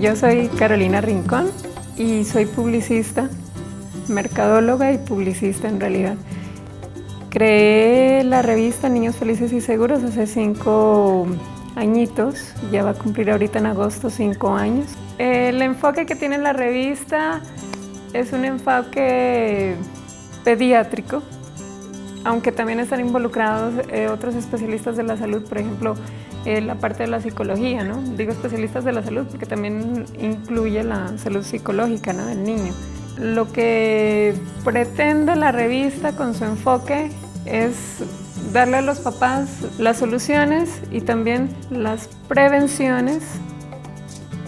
yo soy Carolina Rincón y soy publicista, mercadóloga y publicista en realidad. Creé la revista Niños Felices y Seguros hace 5 añitos, ya va a cumplir ahorita en agosto 5 años. El enfoque que tiene la revista es un enfoque pediátrico, aunque también están involucrados otros especialistas de la salud, por ejemplo, la parte de la psicología, ¿no? Digo especialistas de la salud porque también incluye la salud psicológica, ¿no?, del niño. Lo que pretende la revista con su enfoque es darle a los papás las soluciones y también las prevenciones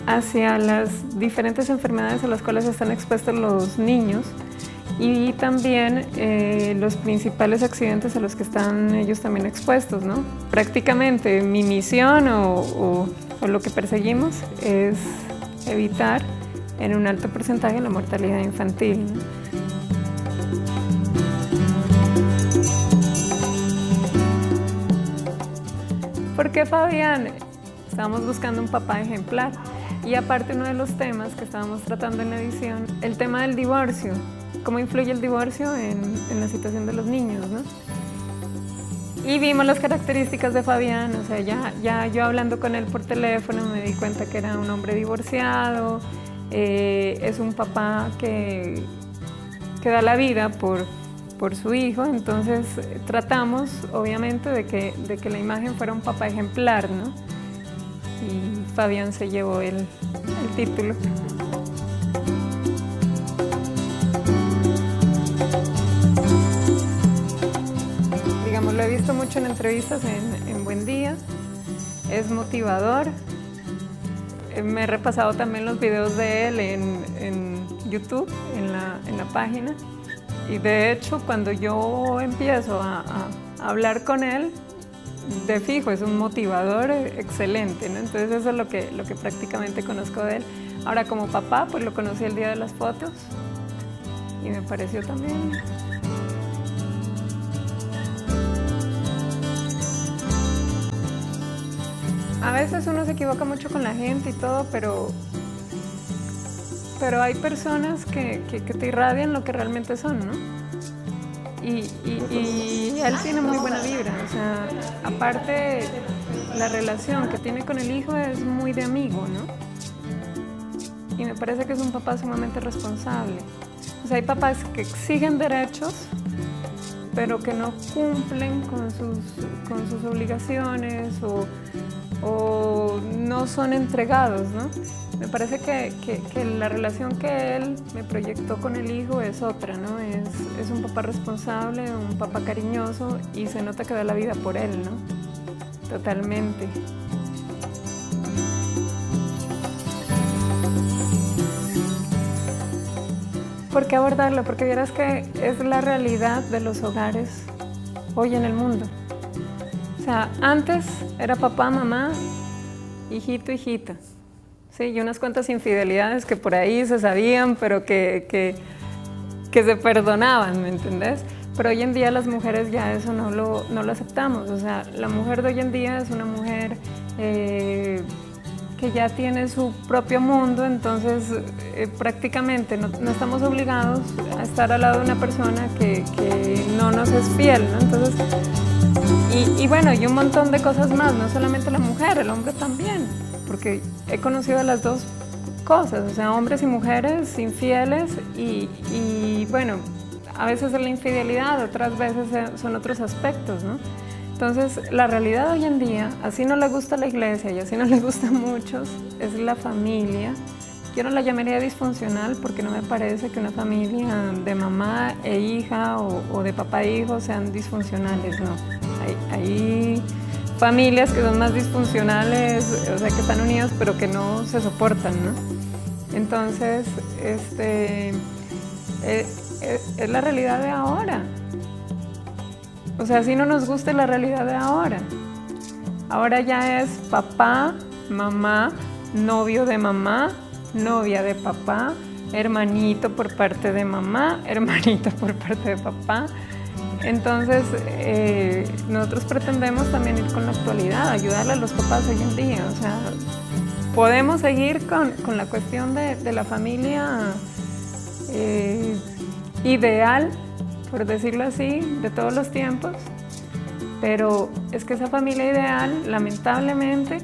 hacia las diferentes enfermedades a las cuales están expuestos los niños y también los principales accidentes a los que están ellos también expuestos, ¿no? Prácticamente mi misión o lo que perseguimos es evitar en un alto porcentaje la mortalidad infantil, ¿no? ¿Por qué Fabián? Estábamos buscando un papá ejemplar y aparte uno de los temas que estábamos tratando en la edición, el tema del divorcio. ¿Cómo influye el divorcio en la situación de los niños, ¿no? Y vimos las características de Fabián, o sea, ya yo hablando con él por teléfono me di cuenta que era un hombre divorciado, es un papá que da la vida por su hijo, entonces tratamos obviamente de que la imagen fuera un papá ejemplar, ¿no? Y Fabián se llevó el título. Digamos, lo he visto mucho en entrevistas en Buen Día, es motivador. Me he repasado también los videos de él en YouTube, en la página. Y de hecho, cuando yo empiezo a hablar con él, de fijo, es un motivador excelente, ¿no? Entonces eso es lo que prácticamente conozco de él. Ahora, como papá, pues lo conocí el día de las fotos y me pareció también... A veces uno se equivoca mucho con la gente y todo, pero hay personas que te irradian lo que realmente son, ¿no? Y él tiene muy buena vibra, o sea, aparte la relación que tiene con el hijo es muy de amigo, ¿no? Y me parece que es un papá sumamente responsable. O sea, hay papás que exigen derechos, pero que no cumplen con sus obligaciones o no son entregados, ¿no? Me parece que la relación que él me proyectó con el hijo es otra, ¿no? Es un papá responsable, un papá cariñoso y se nota que da la vida por él, ¿no? Totalmente. ¿Por qué abordarlo? Porque vieras que es la realidad de los hogares hoy en el mundo. O sea, antes era papá, mamá, hijito, hijita. Sí, y unas cuantas infidelidades que por ahí se sabían, pero que se perdonaban, ¿me entendés? Pero hoy en día las mujeres ya eso no lo aceptamos. O sea, la mujer de hoy en día es una mujer que ya tiene su propio mundo, entonces prácticamente no estamos obligados a estar al lado de una persona que no nos es fiel, ¿no? Entonces, y bueno, y un montón de cosas más, no solamente la mujer, el hombre también, porque he conocido las dos cosas, o sea, hombres y mujeres infieles y bueno, a veces es la infidelidad, otras veces son otros aspectos, ¿no? Entonces, la realidad hoy en día, así no le gusta la iglesia y así no le gusta a muchos, es la familia. Yo no la llamaría disfuncional porque no me parece que una familia de mamá e hija o de papá e hijo sean disfuncionales, no. Hay familias que son más disfuncionales, o sea, que están unidas pero que no se soportan, ¿no? Entonces, es la realidad de ahora. O sea, así no nos gusta la realidad de ahora. Ahora ya es papá, mamá, novio de mamá, novia de papá, hermanito por parte de mamá, hermanito por parte de papá. Entonces, nosotros pretendemos también ir con la actualidad, ayudarle a los papás hoy en día. O sea, podemos seguir con la cuestión de la familia ideal, por decirlo así, de todos los tiempos, pero es que esa familia ideal, lamentablemente,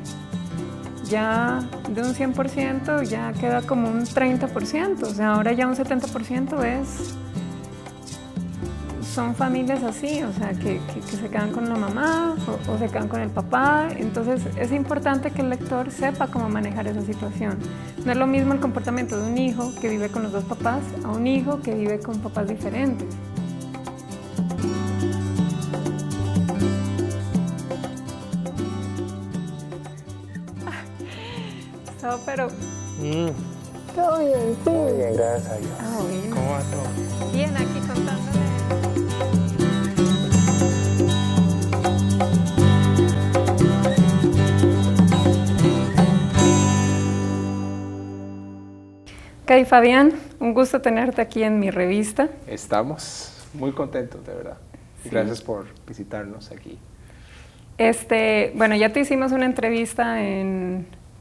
ya de un 100% ya queda como un 30%, o sea, ahora ya un 70% son familias así, o sea, que se quedan con la mamá o se quedan con el papá. Entonces es importante que el lector sepa cómo manejar esa situación. No es lo mismo el comportamiento de un hijo que vive con los dos papás a un hijo que vive con papás diferentes. Todo, pero... Todo bien, sí. Muy bien, gracias a Dios. Bueno. ¿Cómo va todo? Bien, aquí contándole. Ok, Fabián, un gusto tenerte aquí en mi revista. Estamos muy contentos, de verdad. Sí. Gracias por visitarnos aquí. Bueno, ya te hicimos una entrevista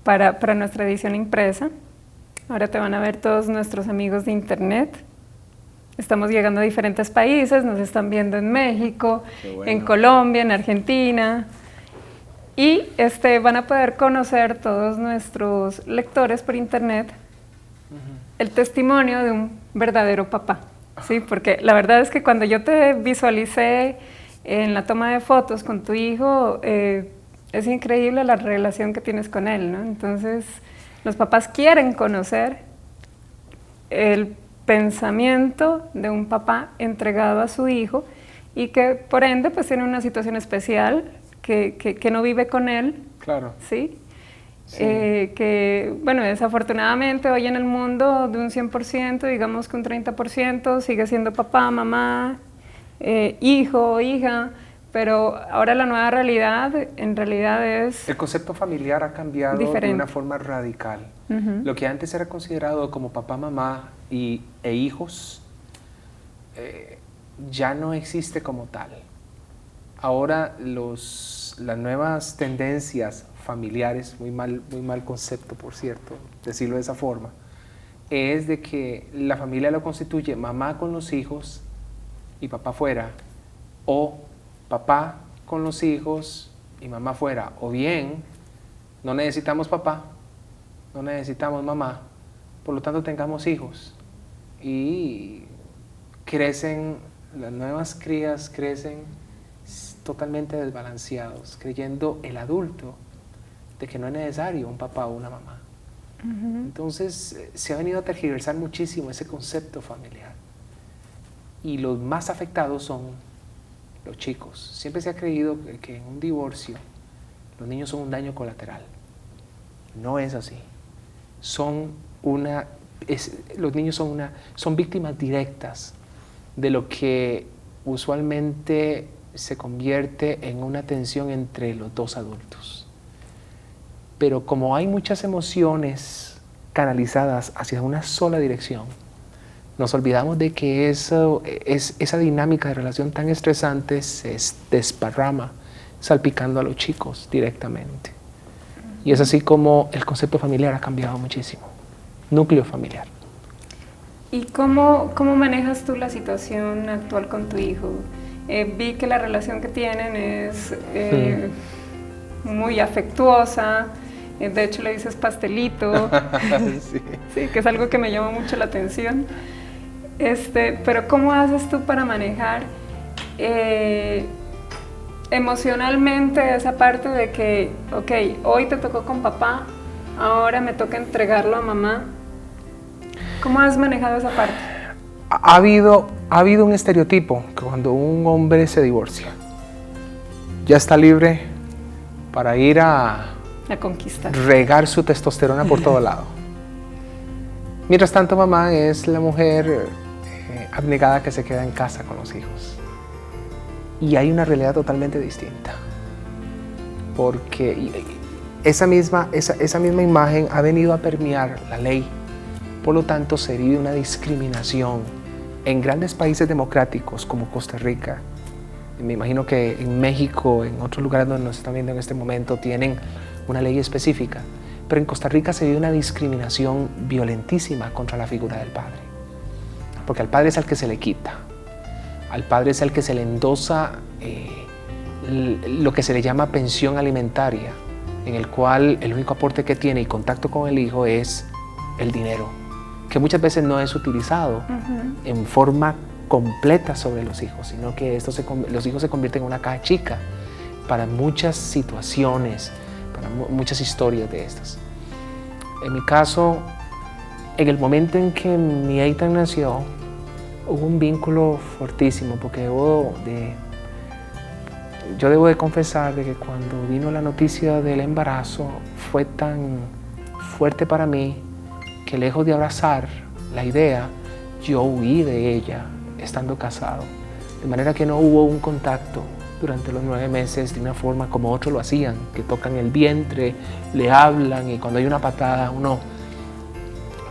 para nuestra edición impresa. Ahora te van a ver todos nuestros amigos de internet. Estamos llegando a diferentes países, nos están viendo en México, Bueno. en Colombia, en Argentina. Y van a poder conocer todos nuestros lectores por internet el testimonio de un verdadero papá, ¿sí? Porque la verdad es que cuando yo te visualicé en la toma de fotos con tu hijo, es increíble la relación que tienes con él, ¿no? Entonces, los papás quieren conocer el pensamiento de un papá entregado a su hijo y que, por ende, pues tiene una situación especial, que no vive con él, Claro. ¿sí? Sí. Que, bueno, desafortunadamente hoy en el mundo de un 100%, digamos que un 30% sigue siendo papá, mamá, hijo o hija, pero ahora la nueva realidad en realidad es El concepto familiar ha cambiado diferente. de una forma radical. Lo que antes era considerado como papá, mamá e hijos, ya no existe como tal. Ahora las nuevas tendencias familiares, muy mal concepto, por cierto, decirlo de esa forma, es de que la familia lo constituye mamá con los hijos y papá fuera, o papá con los hijos y mamá fuera, o bien no necesitamos papá, no necesitamos mamá, por lo tanto tengamos hijos y crecen, las nuevas crías crecen totalmente desbalanceados, creyendo el adulto de que no es necesario un papá o una mamá. Entonces se ha venido a tergiversar muchísimo ese concepto familiar y los más afectados son los chicos. Siempre se ha creído que en un divorcio los niños son un daño colateral. No es así. Los niños son víctimas directas de lo que usualmente se convierte en una tensión entre los dos adultos. Pero como hay muchas emociones canalizadas hacia una sola dirección, nos olvidamos de que esa dinámica de relación tan estresante se desparrama salpicando a los chicos directamente. Y es así como el concepto familiar ha cambiado muchísimo. Núcleo familiar. ¿Y cómo manejas tú la situación actual con tu hijo? Vi que la relación que tienen es muy afectuosa, de hecho le dices pastelito, Sí. sí, que es algo que me llama mucho la atención. Pero ¿cómo haces tú para manejar emocionalmente esa parte de que, ok, hoy te tocó con papá, ahora me toca entregarlo a mamá? ¿Cómo has manejado esa parte? Ha habido un estereotipo que cuando un hombre se divorcia, ya está libre para ir a conquistar, regar su testosterona por todo lado. Mientras tanto, mamá es la mujer abnegada que se queda en casa con los hijos. Y hay una realidad totalmente distinta. Porque esa misma imagen ha venido a permear la ley. Por lo tanto, se vive una discriminación en grandes países democráticos como Costa Rica. Me imagino que en México, en otros lugares donde nos están viendo en este momento, tienen una ley específica. pero en Costa Rica se vive una discriminación violentísima contra la figura del padre. Porque al padre es al que se le quita, al padre es al que se le endosa lo que se le llama pensión alimentaria, en el cual el único aporte que tiene y contacto con el hijo es el dinero, que muchas veces no es utilizado en forma completa sobre los hijos, sino que los hijos se convierten en una caja chica para muchas situaciones, para muchas historias de estas. En mi caso, en el momento en que mi Eitan nació, hubo un vínculo fortísimo, porque yo debo de confesar de que cuando vino la noticia del embarazo fue tan fuerte para mí que lejos de abrazar la idea, yo huí de ella estando casado. De manera que no hubo un contacto durante los 9 meses de una forma como otros lo hacían, que tocan el vientre, le hablan y cuando hay una patada uno...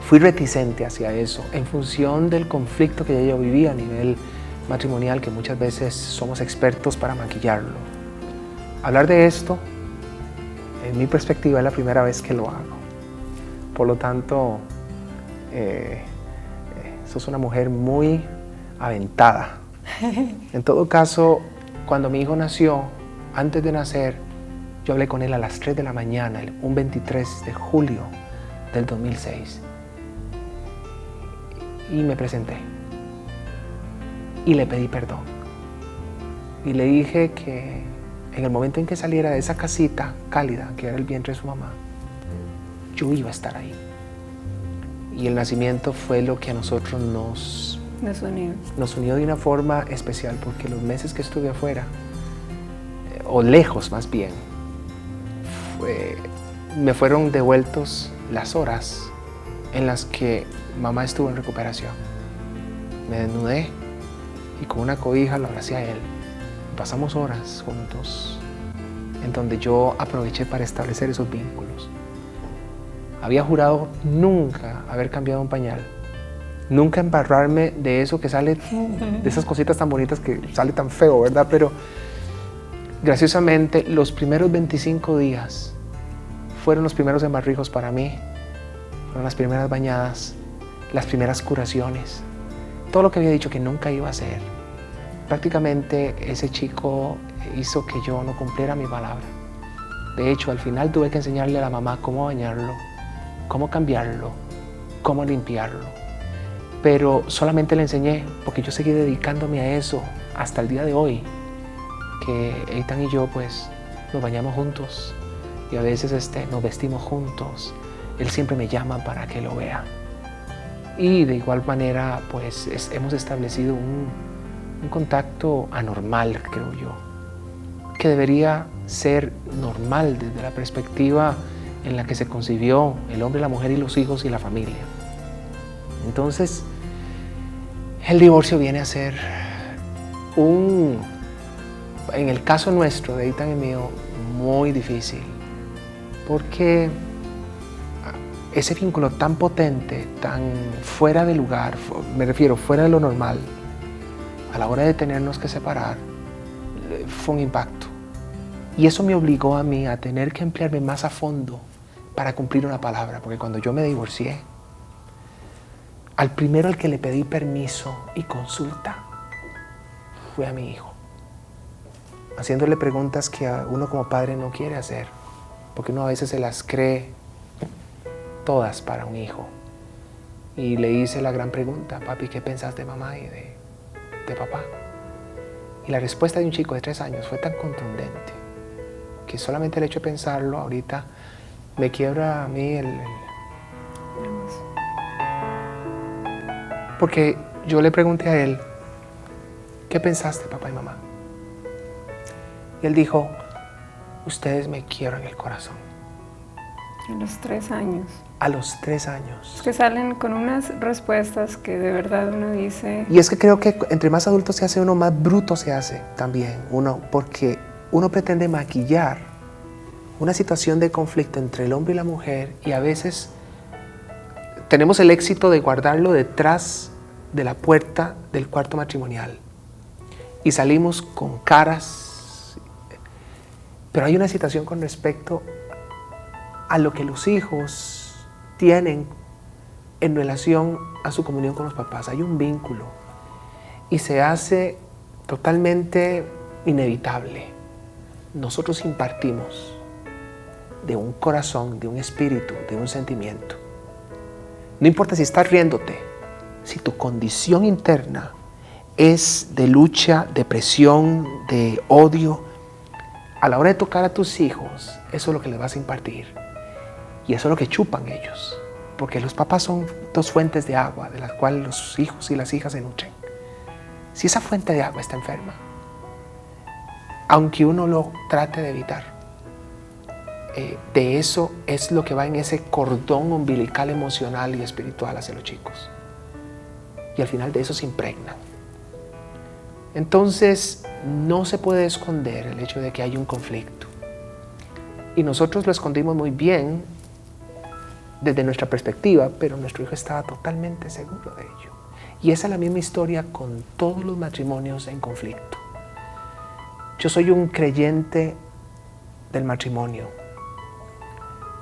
Fui reticente hacia eso en función del conflicto que yo vivía a nivel matrimonial, que muchas veces somos expertos para maquillarlo. Hablar de esto, en mi perspectiva, es la primera vez que lo hago. Por lo tanto, sos una mujer muy aventada. En todo caso, cuando mi hijo nació, antes de nacer, yo hablé con él a las 3 de la mañana, un 23 de julio del 2006. Y me presenté. Y le pedí perdón. Y le dije que en el momento en que saliera de esa casita cálida, que era el vientre de su mamá, yo iba a estar ahí. Y el nacimiento fue lo que a nosotros nos unió de una forma especial, porque los meses que estuve afuera, o lejos más bien, me fueron devueltos las horas en las que mamá estuvo en recuperación. Me desnudé y con una cobija lo abracé a él. Pasamos horas juntos en donde yo aproveché para establecer esos vínculos. Había jurado nunca haber cambiado un pañal, nunca embarrarme de eso que sale, de esas cositas tan bonitas que sale tan feo, ¿verdad? Pero graciosamente los primeros 25 días fueron los primeros embarrijos para mí, fueron las primeras bañadas, las primeras curaciones, todo lo que había dicho que nunca iba a hacer. Prácticamente ese chico hizo que yo no cumpliera mi palabra. De hecho, al final tuve que enseñarle a la mamá cómo bañarlo, cómo cambiarlo, cómo limpiarlo. Pero solamente le enseñé porque yo seguí dedicándome a eso hasta el día de hoy, que Eitan y yo pues nos bañamos juntos y a veces nos vestimos juntos. Él siempre me llama para que lo vea. Y de igual manera pues hemos establecido un contacto anormal, creo yo, que debería ser normal desde la perspectiva en la que se concibió el hombre, la mujer y los hijos y la familia. Entonces, el divorcio viene a ser en el caso nuestro, de Eitan y mío, muy difícil, porque ese vínculo tan potente, tan fuera de lugar, me refiero fuera de lo normal, a la hora de tenernos que separar, fue un impacto. Y eso me obligó a mí a tener que emplearme más a fondo para cumplir una palabra, porque cuando yo me divorcié, al primero al que le pedí permiso y consulta fue a mi hijo, haciéndole preguntas que uno como padre no quiere hacer, porque uno a veces se las cree todas para un hijo. Y le hice la gran pregunta: papi, ¿qué pensás de mamá y de papá? Y la respuesta de un chico de 3 años fue tan contundente que solamente el hecho de pensarlo ahorita me quiebra a mí porque yo le pregunté a él: ¿qué pensaste, papá y mamá? Y él dijo: ustedes me quiebran el corazón. A los 3 años. A los 3 años. Es que salen con unas respuestas que de verdad uno dice... Y es que creo que entre más adulto se hace uno, más bruto se hace también uno, porque uno pretende maquillar una situación de conflicto entre el hombre y la mujer, y a veces tenemos el éxito de guardarlo detrás de la puerta del cuarto matrimonial y salimos con caras. Pero hay una situación con respecto a lo que los hijos tienen en relación a su comunión con los papás. Hay un vínculo y se hace totalmente inevitable. Nosotros impartimos de un corazón, de un espíritu, de un sentimiento. No importa si estás riéndote, si tu condición interna es de lucha, de presión, de odio, a la hora de tocar a tus hijos, eso es lo que les vas a impartir. Y eso es lo que chupan ellos. Porque los papás son dos fuentes de agua de las cuales los hijos y las hijas se nutren. Si esa fuente de agua está enferma, aunque uno lo trate de evitar, de eso es lo que va en ese cordón umbilical emocional y espiritual hacia los chicos. Y al final de eso se impregnan. Entonces, no se puede esconder el hecho de que hay un conflicto. Y nosotros lo escondimos muy bien desde nuestra perspectiva, pero nuestro hijo estaba totalmente seguro de ello. Y esa es la misma historia con todos los matrimonios en conflicto. Yo soy un creyente del matrimonio.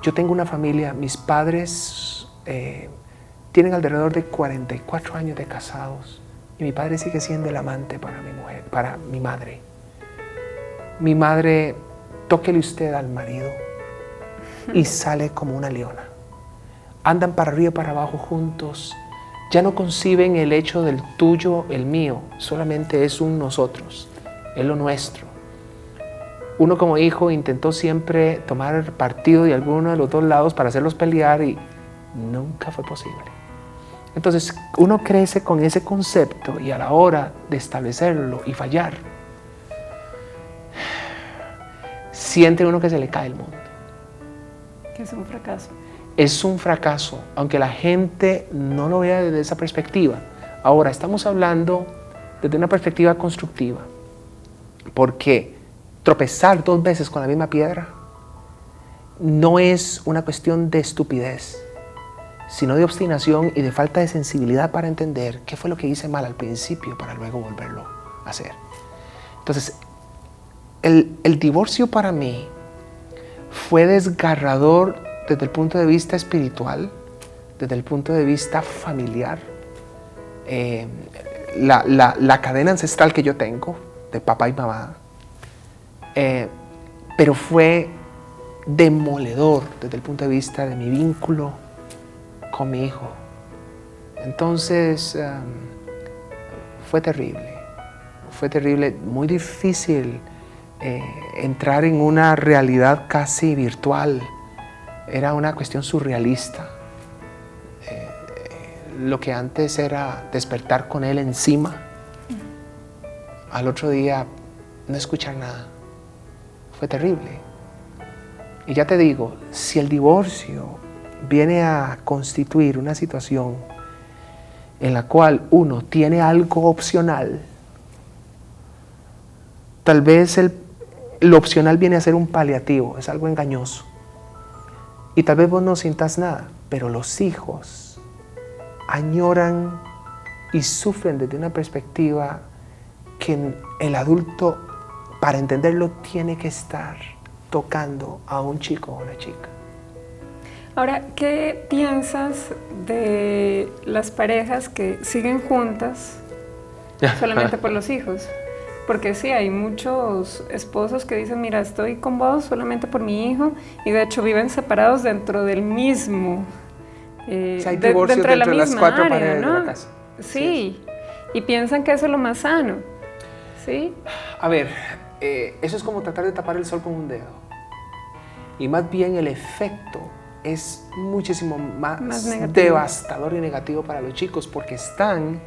Yo tengo una familia, mis padres tienen alrededor de 44 años de casados y mi padre sigue siendo el amante para mi mujer, para mi madre. Mi madre, tóquele usted al marido y sale como una leona. Andan para arriba y para abajo juntos. Ya no conciben el hecho del tuyo, el mío. Solamente es un nosotros, es lo nuestro. Uno como hijo intentó siempre tomar partido de alguno de los dos lados para hacerlos pelear y nunca fue posible. Entonces uno crece con ese concepto y a la hora de establecerlo y fallar, siente uno que se le cae el mundo. Que es un fracaso. Es un fracaso, aunque la gente no lo vea desde esa perspectiva. Ahora, estamos hablando desde una perspectiva constructiva, porque tropezar 2 veces con la misma piedra no es una cuestión de estupidez, sino de obstinación y de falta de sensibilidad para entender qué fue lo que hice mal al principio para luego volverlo a hacer. Entonces, el divorcio para mí fue desgarrador desde el punto de vista espiritual, desde el punto de vista familiar. La cadena ancestral que yo tengo de papá y mamá, pero fue demoledor desde el punto de vista de mi vínculo con mi hijo. Entonces fue terrible, muy difícil entrar en una realidad casi virtual. Era una cuestión surrealista. Lo que antes era despertar con él encima, al otro día no escuchar nada. Fue terrible. Y ya te digo, si el divorcio viene a constituir una situación en la cual uno tiene algo opcional, tal vez lo opcional viene a ser un paliativo, es algo engañoso. Y tal vez vos no sientas nada, pero los hijos añoran y sufren desde una perspectiva que el adulto, para entenderlo, tiene que estar tocando a un chico o una chica. Ahora, ¿qué piensas de las parejas que siguen juntas solamente por los hijos? Porque sí, hay muchos esposos que dicen, mira, estoy con vos solamente por mi hijo, y de hecho viven separados dentro del mismo, hay divorcios dentro de la las misma 4 área, paredes ¿no? de la casa. Sí, y piensan que eso es lo más sano, ¿sí? A ver, eso es como tratar de tapar el sol con un dedo. Y más bien el efecto es muchísimo más devastador y negativo para los chicos, porque están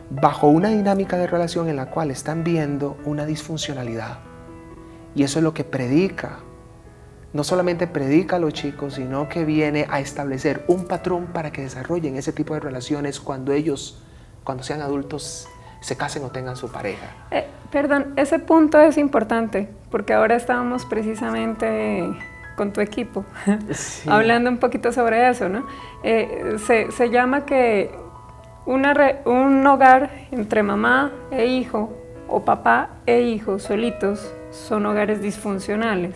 bajo una dinámica de relación en la cual están viendo una disfuncionalidad. Y eso es lo que predica. No solamente predica a los chicos, sino que viene a establecer un patrón para que desarrollen ese tipo de relaciones cuando ellos, cuando sean adultos, se casen o tengan su pareja. Perdón, ese punto es importante, porque ahora estábamos precisamente con tu equipo, sí, hablando un poquito sobre eso, ¿no? Se llama que un hogar entre mamá e hijo o papá e hijo solitos son hogares disfuncionales.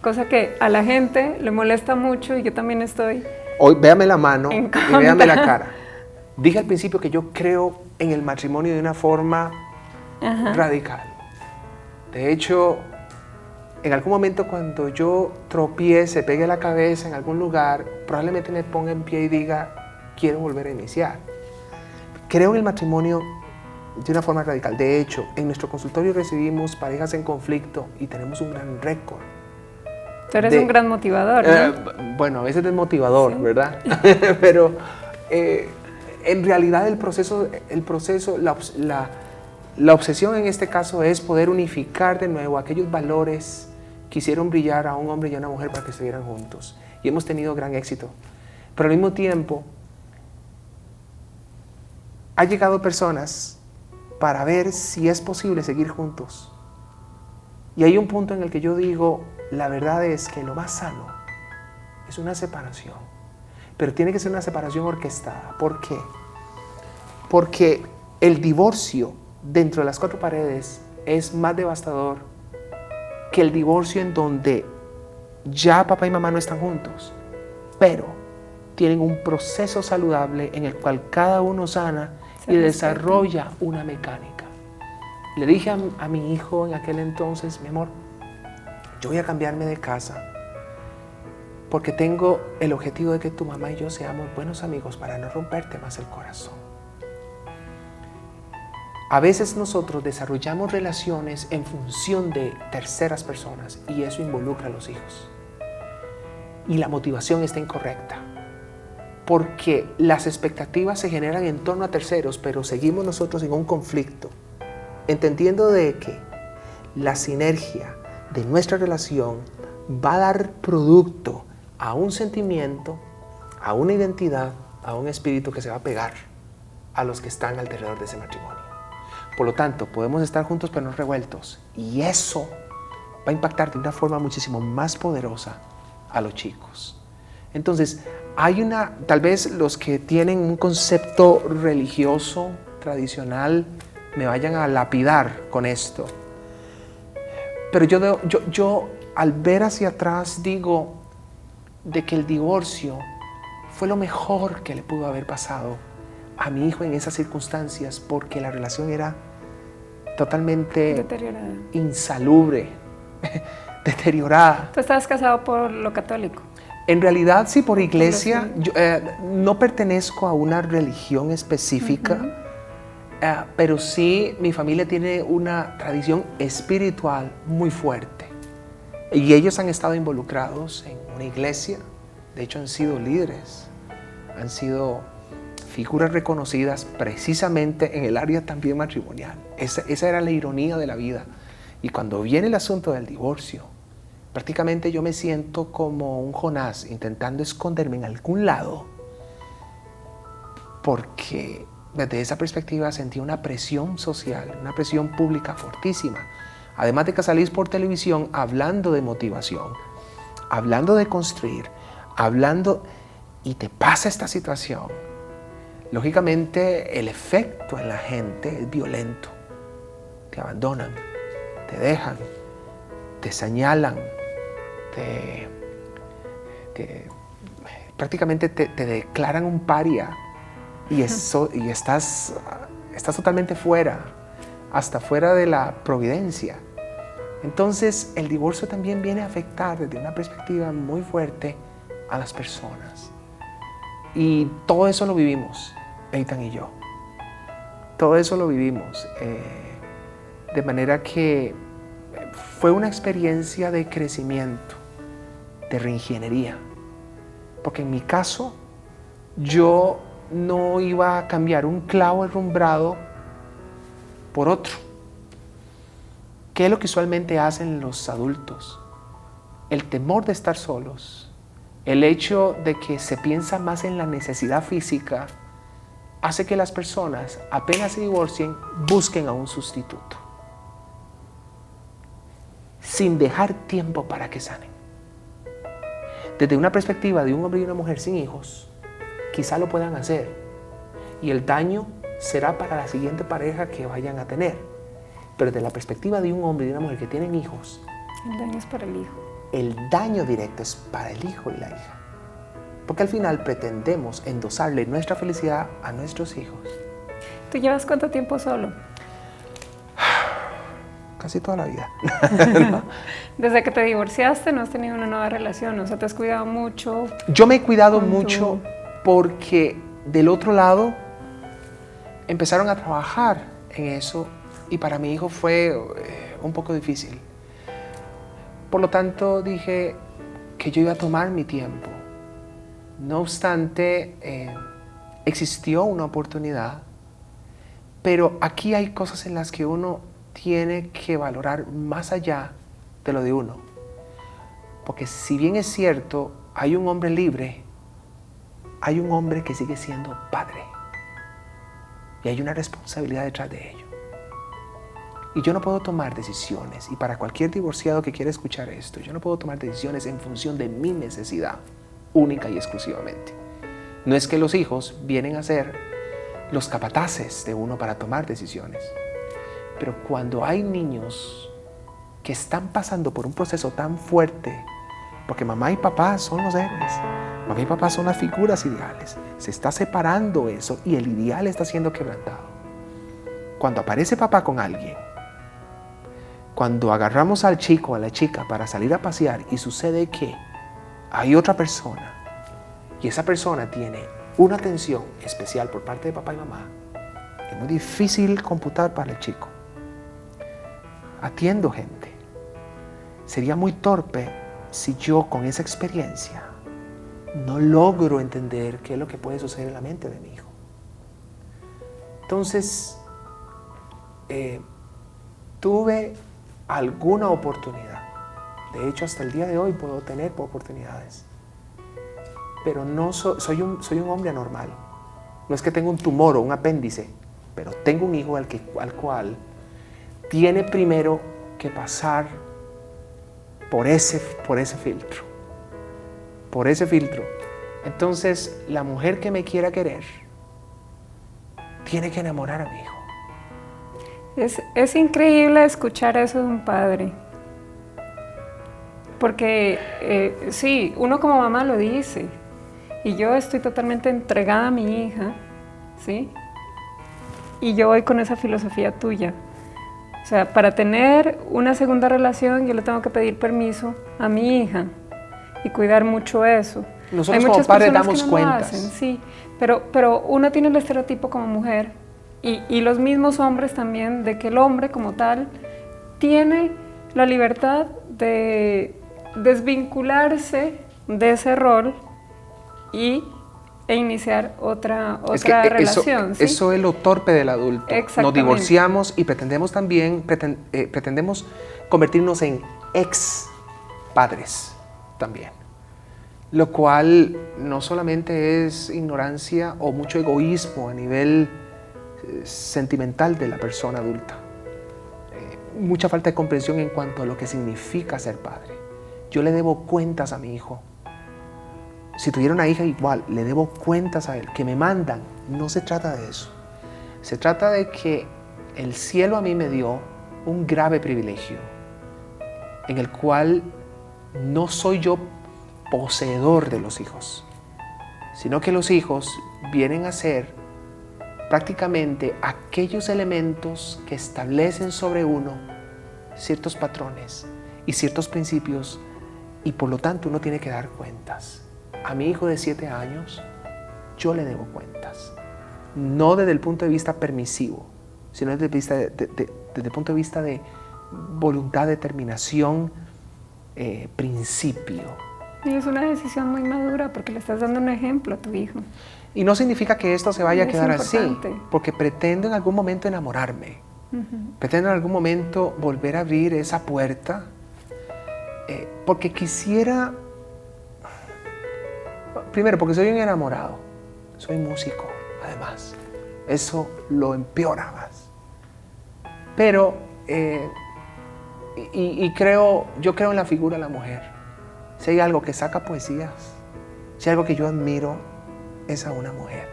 cosa que a la gente le molesta mucho y yo también estoy. Hoy véame la mano En y contra. véame la cara. Dije al principio que yo creo en el matrimonio de una forma radical. De hecho, en algún momento cuando yo tropiece, pegue la cabeza en algún lugar, probablemente me ponga en pie y diga, quiero volver a iniciar. Creo en el matrimonio de una forma radical. De hecho, en nuestro consultorio recibimos parejas en conflicto y tenemos un gran récord. Tú eres un gran motivador, ¿no? Bueno, a veces es motivador, ¿sí? ¿Verdad? Pero en realidad el proceso, la obsesión en este caso es poder unificar de nuevo aquellos valores que hicieron brillar a un hombre y a una mujer para que estuvieran juntos. Y hemos tenido gran éxito. Pero al mismo tiempo, ha llegado personas para ver si es posible seguir juntos. Y hay un punto en el que yo digo, la verdad es que lo más sano es una separación. Pero tiene que ser una separación orquestada. ¿Por qué? Porque el divorcio dentro de las cuatro paredes es más devastador que el divorcio en donde ya papá y mamá no están juntos, pero tienen un proceso saludable en el cual cada uno sana y desarrolla una mecánica. Le dije a mi hijo en aquel entonces, mi amor, yo voy a cambiarme de casa porque tengo el objetivo de que tu mamá y yo seamos buenos amigos para no romperte más el corazón. A veces nosotros desarrollamos relaciones en función de terceras personas y eso involucra a los hijos. Y la motivación está incorrecta, porque las expectativas se generan en torno a terceros, pero seguimos nosotros en un conflicto, entendiendo de que la sinergia de nuestra relación va a dar producto a un sentimiento, a una identidad, a un espíritu que se va a pegar a los que están alrededor de ese matrimonio. Por lo tanto, podemos estar juntos pero no revueltos. Y eso va a impactar de una forma muchísimo más poderosa a los chicos. Entonces, tal vez los que tienen un concepto religioso, tradicional, me vayan a lapidar con esto. Pero yo al ver hacia atrás digo de que el divorcio fue lo mejor que le pudo haber pasado a mi hijo en esas circunstancias, porque la relación era totalmente deteriorada, insalubre, deteriorada. ¿Tú estabas casado por lo católico? En realidad sí, por iglesia. Yo, no pertenezco a una religión específica, pero sí mi familia tiene una tradición espiritual muy fuerte. Y ellos han estado involucrados en una iglesia, de hecho han sido líderes, han sido figuras reconocidas precisamente en el área también matrimonial. Esa era la ironía de la vida. Y cuando viene el asunto del divorcio, prácticamente yo me siento como un Jonás intentando esconderme en algún lado, porque desde esa perspectiva sentí una presión social, una presión pública fortísima. Además de que salís por televisión hablando de motivación, hablando de construir, y te pasa esta situación. Lógicamente el efecto en la gente es violento. Te abandonan, te dejan, te señalan, prácticamente te declaran un paria y estás totalmente fuera, hasta fuera de la providencia. Entonces el divorcio también viene a afectar desde una perspectiva muy fuerte a las personas. Y todo eso lo vivimos, Eitan y yo. Todo eso lo vivimos. De manera que fue una experiencia de crecimiento, de reingeniería. Porque en mi caso, yo no iba a cambiar un clavo herrumbrado por otro. ¿Qué es lo que usualmente hacen los adultos? El temor de estar solos, el hecho de que se piensa más en la necesidad física, hace que las personas, apenas se divorcien, busquen a un sustituto, sin dejar tiempo para que sanen. Desde una perspectiva de un hombre y una mujer sin hijos, quizá lo puedan hacer, y el daño será para la siguiente pareja que vayan a tener. Pero desde la perspectiva de un hombre y de una mujer que tienen hijos, el daño es para el hijo. el daño directo es para el hijo y la hija. Porque al final pretendemos endosarle nuestra felicidad a nuestros hijos. ¿Tú llevas cuánto tiempo solo? Casi toda la vida. ¿No? Desde que te divorciaste no has tenido una nueva relación, o sea, te has cuidado mucho. Yo me he cuidado mucho porque del otro lado empezaron a trabajar en eso y para mi hijo fue un poco difícil. Por lo tanto dije que yo iba a tomar mi tiempo. No obstante, existió una oportunidad, pero aquí hay cosas en las que uno tiene que valorar más allá de lo de uno. Porque si bien es cierto, hay un hombre libre, hay un hombre que sigue siendo padre. Y hay una responsabilidad detrás de ello. Y yo no puedo tomar decisiones, y para cualquier divorciado que quiera escuchar esto, yo no puedo tomar decisiones en función de mi necesidad, única y exclusivamente. No es que los hijos vienen a ser los capataces de uno para tomar decisiones. Pero cuando hay niños que están pasando por un proceso tan fuerte, porque mamá y papá son los héroes, mamá y papá son las figuras ideales, se está separando eso y el ideal está siendo quebrantado. Cuando aparece papá con alguien, cuando agarramos al chico o a la chica para salir a pasear y sucede que hay otra persona y esa persona tiene una atención especial por parte de papá y mamá, es muy difícil computar para el chico. Atiendo gente. Sería muy torpe si yo con esa experiencia no logro entender qué es lo que puede suceder en la mente de mi hijo. Entonces, tuve alguna oportunidad. De hecho, hasta el día de hoy puedo tener oportunidades. Pero no soy un hombre anormal. No es que tenga un tumor o un apéndice, pero tengo un hijo al cual tiene primero que pasar por ese filtro. Por ese filtro. Entonces, la mujer que me quiera querer tiene que enamorar a mi hijo. Es increíble escuchar eso de un padre. Porque sí, uno como mamá lo dice. Y yo estoy totalmente entregada a mi hija, ¿sí? Y yo voy con esa filosofía tuya. O sea, para tener una segunda relación yo le tengo que pedir permiso a mi hija y cuidar mucho eso. Nosotros como padres damos cuentas. Sí, pero uno tiene el estereotipo como mujer y los mismos hombres también de que el hombre como tal tiene la libertad de desvincularse de ese rol e iniciar otra relación. ¿Sí? Eso es lo torpe del adulto. Nos divorciamos y pretendemos convertirnos en ex padres también. Lo cual no solamente es ignorancia o mucho egoísmo a nivel sentimental de la persona adulta. Mucha falta de comprensión en cuanto a lo que significa ser padre. Yo le debo cuentas a mi hijo. Si tuviera una hija igual, le debo cuentas a él, que me mandan. No se trata de eso. Se trata de que el cielo a mí me dio un grave privilegio, en el cual no soy yo poseedor de los hijos, sino que los hijos vienen a ser prácticamente aquellos elementos que establecen sobre uno ciertos patrones y ciertos principios, y por lo tanto uno tiene que dar cuentas. A mi hijo de 7 años, yo le debo cuentas. No desde el punto de vista permisivo, sino desde el punto de vista de voluntad, determinación, principio. Y es una decisión muy madura porque le estás dando un ejemplo a tu hijo. Y no significa que esto se vaya a quedar así, porque pretendo en algún momento enamorarme. Pretendo en algún momento volver a abrir esa puerta, porque quisiera... Primero, porque soy un enamorado, soy músico, además. Eso lo empeora más. Pero, yo creo en la figura de la mujer. Si hay algo que saca poesías, si hay algo que yo admiro, es a una mujer.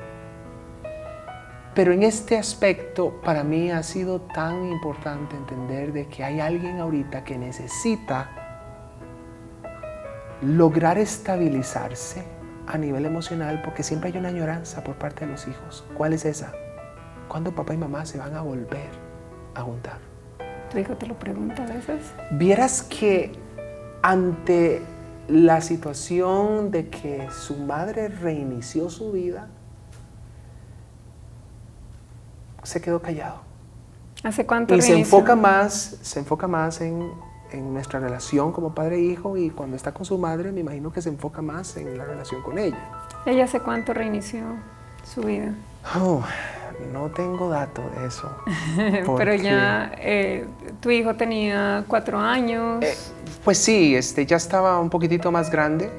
Pero en este aspecto, para mí ha sido tan importante entender de que hay alguien ahorita que necesita lograr estabilizarse a nivel emocional, porque siempre hay una añoranza por parte de los hijos. ¿Cuál es esa? ¿Cuándo papá y mamá se van a volver a juntar? ¿Tu hijo te lo pregunta a veces? Vieras que ante la situación de que su madre reinició su vida, se quedó callado. ¿Hace cuánto Y reinició? se enfoca más en nuestra relación como padre e hijo, y cuando está con su madre me imagino que se enfoca más en la relación con ella. ¿Ella hace cuánto reinició su vida? Oh, no tengo dato de eso. Pero ya tu hijo tenía 4 años. Pues sí, ya estaba un poquitito más grande.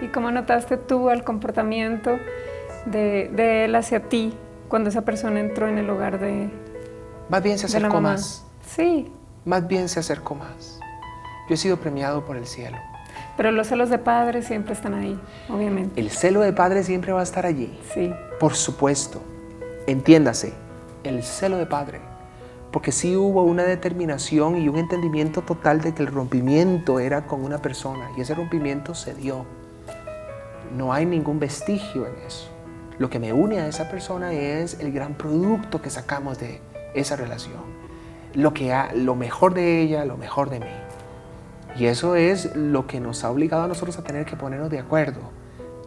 ¿Y cómo notaste tú el comportamiento de él hacia ti cuando esa persona entró en el hogar de Más bien se la acercó mamá? más. Sí, Más bien se acercó más. Yo he sido premiado por el cielo. pero los celos de padre siempre están ahí, obviamente. El celo de padre siempre va a estar allí. Sí. Por supuesto. Entiéndase, el celo de padre. Porque sí hubo una determinación y un entendimiento total de que el rompimiento era con una persona, y ese rompimiento se dio. No hay ningún vestigio en eso. Lo que me une a esa persona es el gran producto que sacamos de esa relación. Lo mejor de ella, lo mejor de mí. Y eso es lo que nos ha obligado a nosotros a tener que ponernos de acuerdo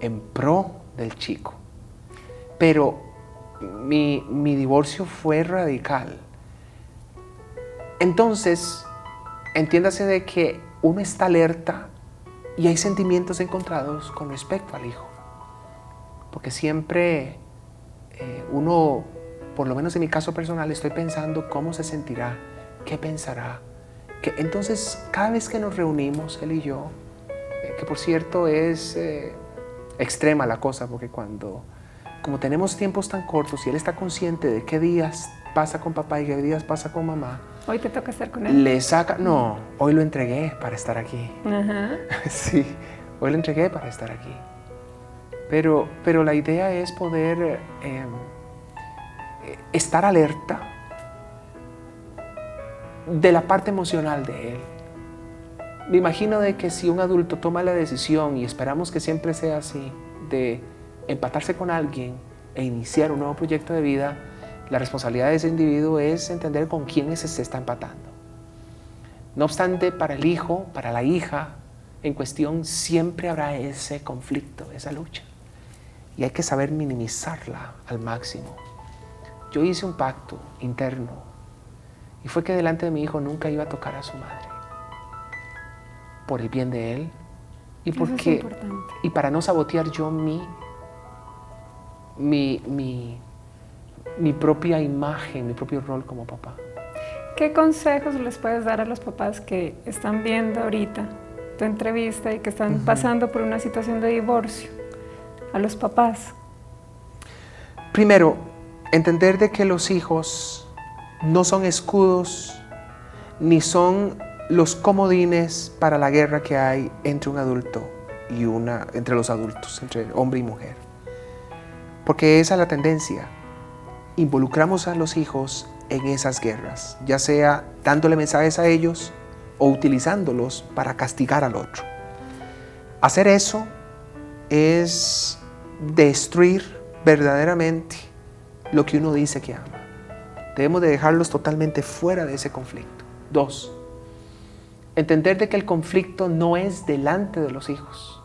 en pro del chico. Pero mi divorcio fue radical. Entonces, entiéndase de que uno está alerta y hay sentimientos encontrados con respecto al hijo. Porque siempre uno, por lo menos en mi caso personal, estoy pensando cómo se sentirá, qué pensará. Entonces, cada vez que nos reunimos, él y yo, que por cierto es extrema la cosa, porque como tenemos tiempos tan cortos y él está consciente de qué días pasa con papá y qué días pasa con mamá. ¿Hoy te toca estar con él? No, hoy lo entregué para estar aquí. Ajá. Sí, hoy lo entregué para estar aquí. Pero la idea es poder estar alerta de la parte emocional de él. Me imagino de que si un adulto toma la decisión, y esperamos que siempre sea así, de empatarse con alguien e iniciar un nuevo proyecto de vida, la responsabilidad de ese individuo es entender con quién se está empatando. No obstante, para el hijo, para la hija en cuestión, siempre habrá ese conflicto, esa lucha. Y hay que saber minimizarla al máximo. Yo hice un pacto interno, y fue que delante de mi hijo nunca iba a tocar a su madre. Por el bien de él, y porque, eso es importante. y para no sabotear yo mi propia imagen, mi propio rol como papá. ¿Qué consejos les puedes dar a los papás que están viendo ahorita tu entrevista y que están pasando por una situación de divorcio? A los papás. Primero, entender de que los hijos no son escudos ni son los comodines para la guerra que hay entre un adulto y entre los adultos, entre hombre y mujer. Porque esa es la tendencia. Involucramos a los hijos en esas guerras, ya sea dándole mensajes a ellos o utilizándolos para castigar al otro. Hacer eso es destruir verdaderamente lo que uno dice que ama. Debemos de dejarlos totalmente fuera de ese conflicto. 2, entender de que el conflicto no es delante de los hijos,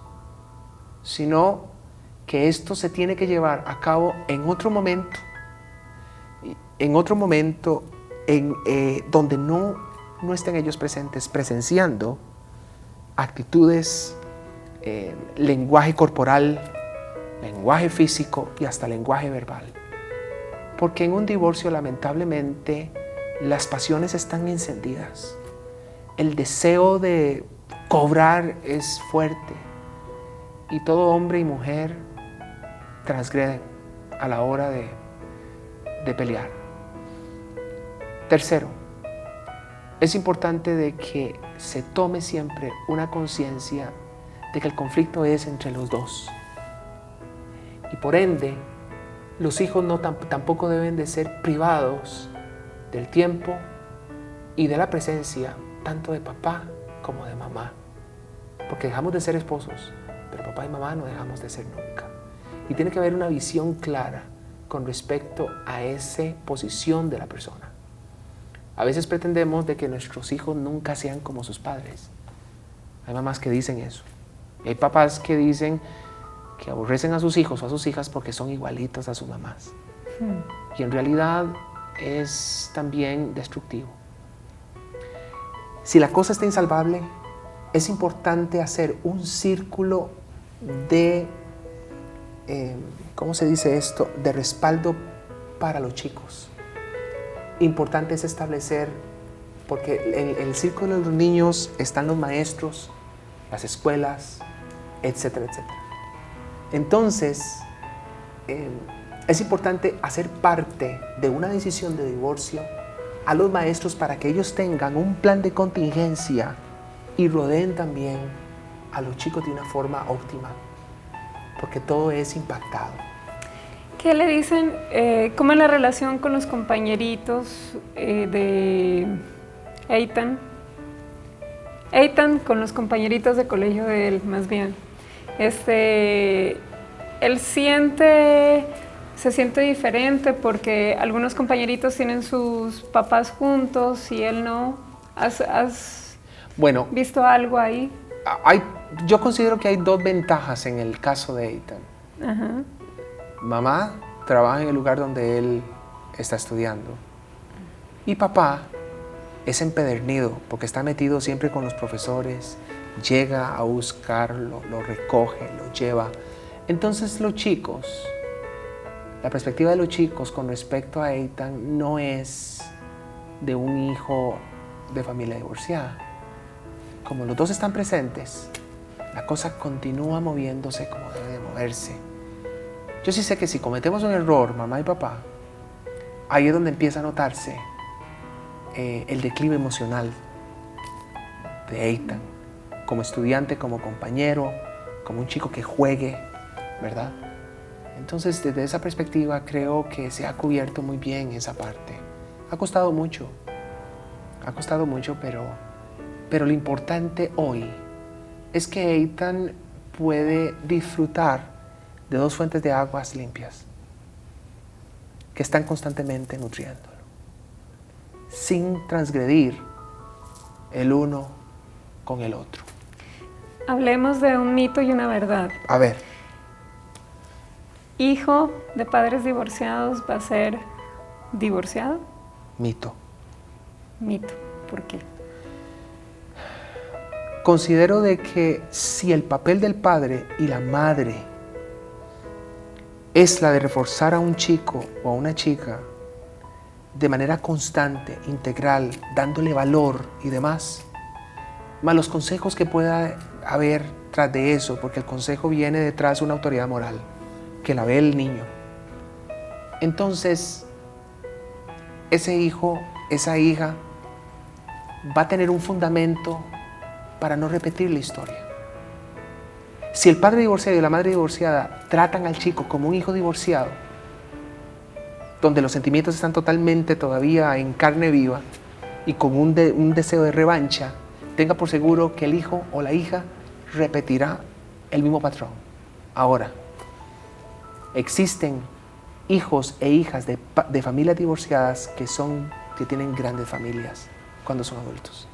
sino que esto se tiene que llevar a cabo en otro momento, donde no estén ellos presentes, presenciando actitudes, lenguaje corporal, lenguaje físico y hasta lenguaje verbal. Porque en un divorcio, lamentablemente, las pasiones están encendidas. El deseo de cobrar es fuerte. Y todo hombre y mujer transgreden a la hora de pelear. 3, es importante de que se tome siempre una conciencia de que el conflicto es entre los dos. Y por ende, los hijos tampoco deben de ser privados del tiempo y de la presencia tanto de papá como de mamá. porque dejamos de ser esposos, pero papá y mamá no dejamos de ser nunca. Y tiene que haber una visión clara con respecto a esa posición de la persona. A veces pretendemos de que nuestros hijos nunca sean como sus padres. Hay mamás que dicen eso. Y hay papás que dicen que aborrecen a sus hijos o a sus hijas porque son igualitos a sus mamás. Y en realidad es también destructivo. Si la cosa está insalvable, es importante hacer un círculo de, ¿cómo se dice esto?, de respaldo para los chicos. Importante es establecer, porque en el círculo de los niños están los maestros, las escuelas, etcétera, etcétera. Entonces, es importante hacer parte de una decisión de divorcio a los maestros para que ellos tengan un plan de contingencia y rodeen también a los chicos de una forma óptima, porque todo es impactado. ¿Qué le dicen? ¿Cómo es la relación con los compañeritos de Eitan? Eitan con los compañeritos de colegio de él, más bien. Él se siente diferente porque algunos compañeritos tienen sus papás juntos y él no. ¿Has visto algo ahí? Yo considero que hay dos ventajas en el caso de Eitan. Ajá. Mamá trabaja en el lugar donde él está estudiando y papá es empedernido porque está metido siempre con los profesores, llega a buscarlo, lo recoge, lo lleva. Entonces los chicos, la perspectiva de los chicos con respecto a Eitan no es de un hijo de familia divorciada. Como los dos están presentes, la cosa continúa moviéndose como debe de moverse. Yo sí sé que si cometemos un error, mamá y papá, ahí es donde empieza a notarse el declive emocional de Eitan, como estudiante, como compañero, como un chico que juegue, ¿verdad? Entonces, desde esa perspectiva, creo que se ha cubierto muy bien esa parte. Ha costado mucho, pero lo importante hoy es que Eitan puede disfrutar de dos fuentes de aguas limpias que están constantemente nutriéndolo, sin transgredir el uno con el otro. Hablemos de un mito y una verdad. A ver. ¿Hijo de padres divorciados va a ser divorciado? Mito. Mito. ¿Por qué? Considero de que si el papel del padre y la madre es la de reforzar a un chico o a una chica de manera constante, integral, dándole valor y demás, más los consejos que pueda haber tras de eso, porque el consejo viene detrás de una autoridad moral que la ve el niño. Entonces, ese hijo, esa hija, va a tener un fundamento para no repetir la historia. Si el padre divorciado y la madre divorciada tratan al chico como un hijo divorciado, donde los sentimientos están totalmente todavía en carne viva y con un deseo de revancha, tenga por seguro que el hijo o la hija repetirá el mismo patrón. Ahora, existen hijos e hijas de familias divorciadas que tienen grandes familias cuando son adultos.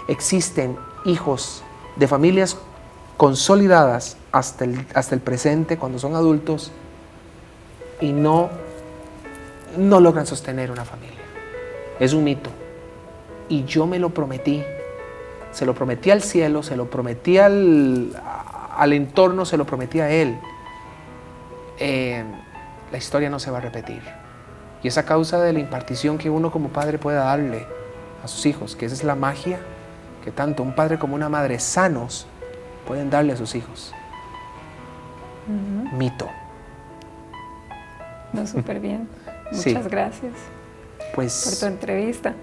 Existen hijos de familias consolidadas hasta el presente cuando son adultos y no logran sostener una familia. Es un mito. Y yo me lo prometí. Se lo prometí al cielo, se lo prometí al entorno, se lo prometí a él. La historia no se va a repetir. Y es a causa de la impartición que uno como padre pueda darle a sus hijos, que esa es la magia que tanto un padre como una madre sanos pueden darle a sus hijos. Mito. No, súper bien. Muchas Sí. gracias por Pues tu entrevista.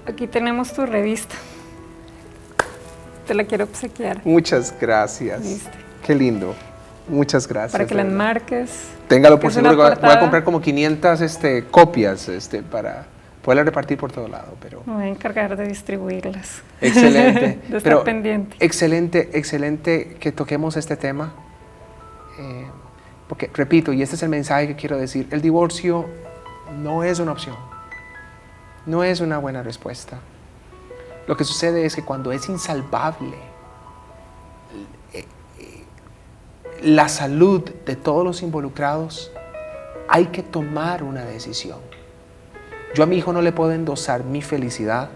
Aquí tenemos tu revista. Te la quiero obsequiar. muchas gracias. ¿Viste? Qué lindo. Muchas gracias. Para que de la verdad. enmarques. Téngalo por Es una seguro que voy a portada. comprar como 500 copias para Poderlas repartir por todo lado, pero... Me voy a encargar de distribuirlas. Excelente. De estar pero pendiente. Excelente, excelente que toquemos este tema. Porque, repito, y este es el mensaje que quiero decir, el divorcio no es una opción. No es una buena respuesta. Lo que sucede es que cuando es insalvable la salud de todos los involucrados, hay que tomar una decisión. Yo a mi hijo no le puedo endosar mi felicidad,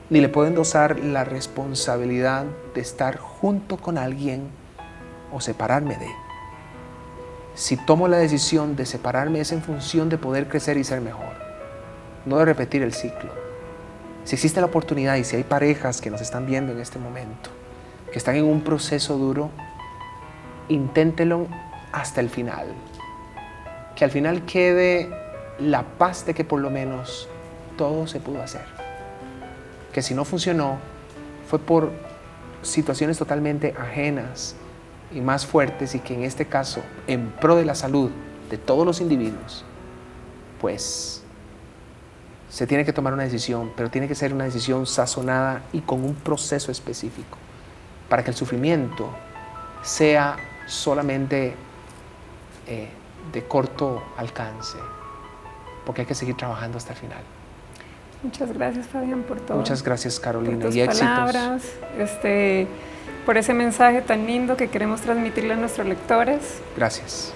ni le puedo endosar la responsabilidad de estar junto con alguien o separarme de. Si tomo la decisión de separarme es en función de poder crecer y ser mejor, no de repetir el ciclo. Si existe la oportunidad y si hay parejas que nos están viendo en este momento, que están en un proceso duro, inténtelo hasta el final. Que al final quede la paz de que por lo menos todo se pudo hacer. Que si no funcionó, fue por situaciones totalmente ajenas y más fuertes, y que en este caso, en pro de la salud de todos los individuos, pues se tiene que tomar una decisión, pero tiene que ser una decisión sazonada y con un proceso específico, para que el sufrimiento sea solamente de corto alcance, porque hay que seguir trabajando hasta el final. Muchas gracias, Fabián, por todo. Muchas gracias, Carolina, por tus y éxitos. palabras, por ese mensaje tan lindo que queremos transmitirle a nuestros lectores. Gracias.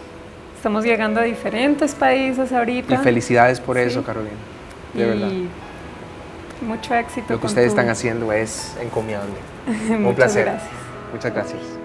Estamos llegando a diferentes países ahorita. Y felicidades por Sí. eso, Carolina, de verdad. Mucho éxito. Lo que ustedes están haciendo es encomiable. Un Muchas placer. gracias. Muchas gracias.